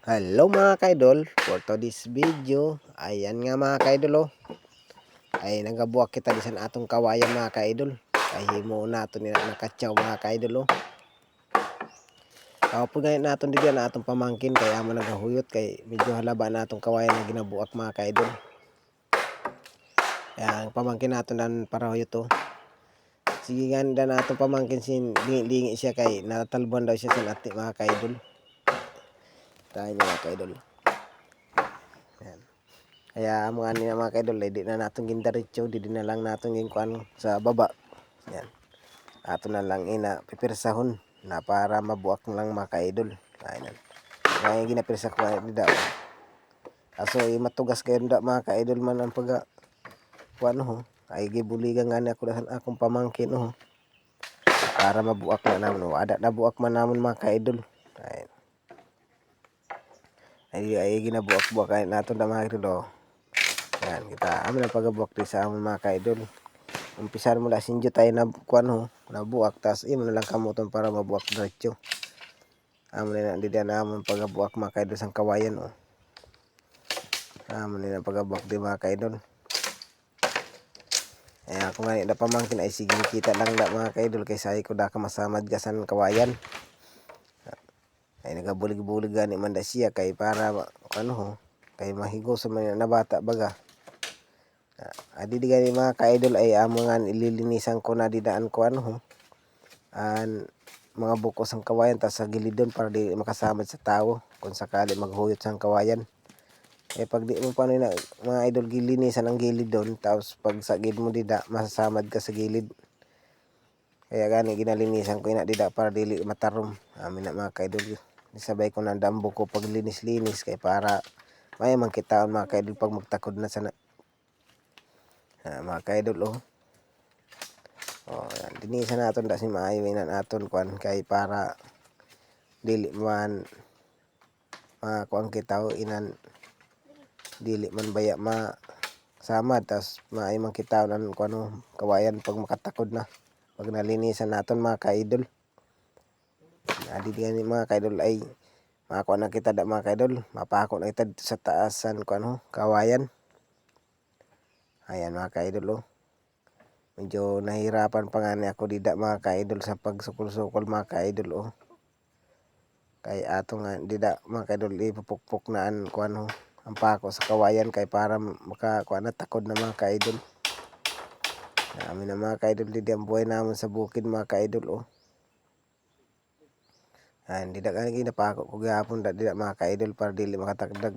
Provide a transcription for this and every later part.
Hello mga kaidol, for today's video, ayan nga mga kaidol ay nagabuak kita disan atong kawayan mga kaidol. Kahimo nato nila nakatsaw mga kaidol Kapag ngayon naton di na atong pamangkin kaya amo nagahuyot kay medyo halaba na atong kawayan na ginabuak mga kaidol. Kaya ang pamangkin naton dan para huyot Sige nga na atong pamangkin sin dingi siya kay natalbuan daw siya sa ati mga kaidol. Tayo mga kaidol. Ayan. Kaya mga nila mga kaidol, di na natin gindaritso, di na lang natin ginkuan sa baba. Yan. Ato na lang pipirsahon na para mabuak lang mga kaidol. Ayan. Kaya ginapirsa ko ay di daw. Aso matugas kayo da mga kaidol man ang pag kuan ay gibuligan nga ako dahan akong pamangkin para mabuak na naman ada na buak man namon mga kaidol. Ay ginabuak-buak kay nato da mga kaidol. Yan, kita amin ang pagabuak di sa amon mga kaidol. Umpisan mula sinjo tayo na kuan nabuak tas imo na lang kamuton para mabuak diretso. Amon na di na amon pagabuak mga kaidol sang kawayan Amon na pagabuak di mga kaidol. Ay ako nga na pamangkin ay sige kita lang da mga kaidol kay say ko da ka masamad ka san kawayan. Ay nagabulig-bulig gani man da siya kay para kay mahigo sa mga na bata baga. Adi di gani mga kaidol ay amongan ililinisan ko na didaan ko an mga bukos ang kawayan tas sa gilid doon para di makasamad sa tao kung sakali maghuyot sang kawayan. Pag di mo pa na mga idol gilinisan ang gilid doon tapos pag sa gilid mo dida masasamad ka sa gilid. Kaya gani ginalinisan ko ina dida para dili matarom. Amin na mga kaidol. Isabay ko na dambo ko pag linis-linis kay para may man kitaon mga kaidol pag magtakod na sana. Mga kaidol yan. Dinisan naton da si maayo inan aton kuan kay para dili man kuan kita inan dili man baya samad tas maayo man kitaon an kuan kawayan pag makatakod na pag nalinisan naton mga kaidol. Adi di mga kaidol ay makakuha na kita da mga kaidol, mapako na kita sa taasan kawayan. Ayan mga kaidol medyo nahirapan pa nga ni ako dida mga kaidol sa pagsukol-sukol mga kaidol kay ato nga dida mga kaidol ipupukpok na an ang pako sa kawayan kay para makakuha na takod na mga kaidol. Amin na mga kaidol didi ang buhay namon sa bukid mga kaidol Dida ka ginapako ko gihapon dida mga kaidol para dili makatakdag.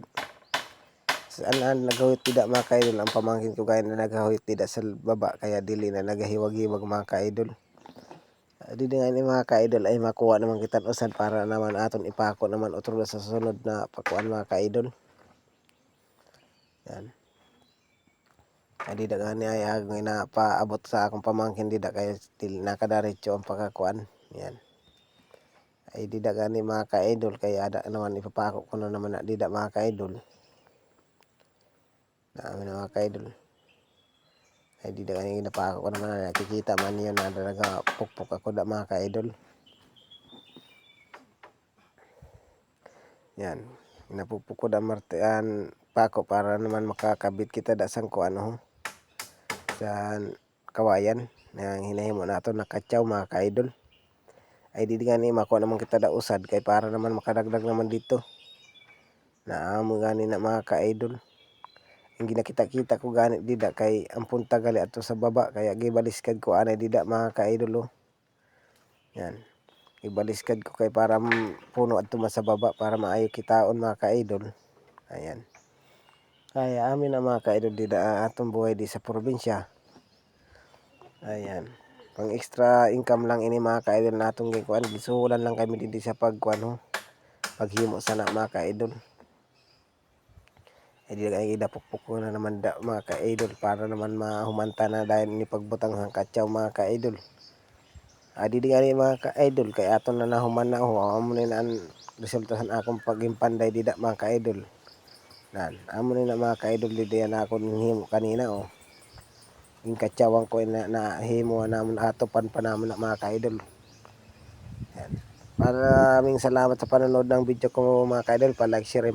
Saan nagahuyot dida mga kaidol ang pamangkin ko gaya na nagahuyot dida sa baba kaya dili na nagahiwag-hiwag mga kaidol. Didi nga ni mga kaidol ay makuha naman kita usan para naman aton ipako naman utro sa susunod na pakuan mga kaidol. Yan. Dida nga ni ay na paabot sa akong pamangkin dida kaya dili nakadaretso ang pagkakuan. Yan. Ay dida gani mga ka-idol kaya ada naman ipapako ko na naman na dida mga ka-idol. Namin na mga ka-idol. Ay dida gani ginapako ko naman na nakikita man yun na nagapukpok ako da mga ka-idol. Yan. Napupuk ko da martian pako para naman makakabit kita da sang sa kawayan na hinahimo nato nakatsaw mga ka-idol. Ay di gani makuha naman kita da usad kay para naman makadagdag naman dito. Naamo gani na mga ka-idol. Ang ginakita-kita ko gani dida kay ang punta gali ato sa baba kaya gibaliskad ko anay dida mga ka-idol Yan. Ibaliskad ko kay para puno adto sa baba para maayo kitaon mga ka-idol. Ayan. Kaya amin na mga ka-idol dida atong buhay di sa probinsya. Ayan. Pang extra income lang ini mga ka-idol natong gikuan gisuhulan lang kami didi sa pagkuan paghimo sana mga ka-idol. Ay di ay idapukpok ko na naman da mga ka-idol para naman mahumanta na dahil ni pagbutang ng katsaw mga ka-idol. Di nga ni mga ka-idol kay aton na nahuman na amo na ang resulta sa akong pagimpanday dida mga ka-idol. Amo na mga ka-idol didi na ako himo kanina yung katsawang ko na himo namon atopan pa namon na mga ka-idol. Yan. Maraming salamat sa panonood ng video ko mga ka-idol. Pa-like, share,